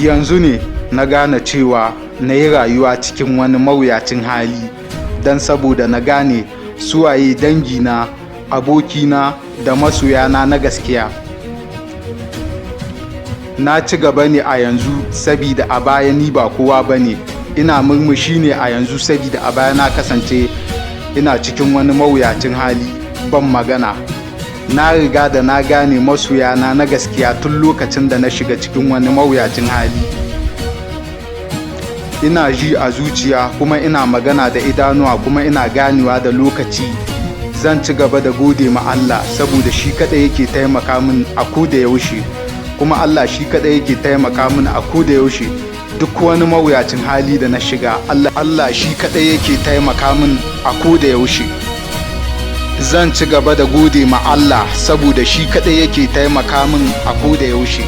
yanzu ne na gane cewa na yi rayuwa cikin wani mawuyacin hali, don saboda na gane suwaye dangina, abokina da masoyana na gaskiya. Na ci gaba ne a yanzu sabida a baya ni ba kowa ba ne. Ina murmushi ne a yanzu sabida a baya na kasance ina cikin wani mawuyacin hali, ban magana. Na riga da na gane masoyana na gaskiya tun lokacin da na shiga cikin wani mawuyacin hali. Ina ji a zuciya kuma ina magana da idanuwa kuma ina ganewa da lokaci. Zan ci gaba da gode ma Allah saboda shi kaɗai yake taimaka min a koda yaushe, kuma Allah shi kaɗai yake taimaka min a koda yaushe. Duk wani mawuyacin hali da na shiga, Allah shi kaɗai yake taimaka min a koda yaushe. Zan ci gaba da gode ma Allah saboda shi kaɗai yake taimaka min a koda yaushe.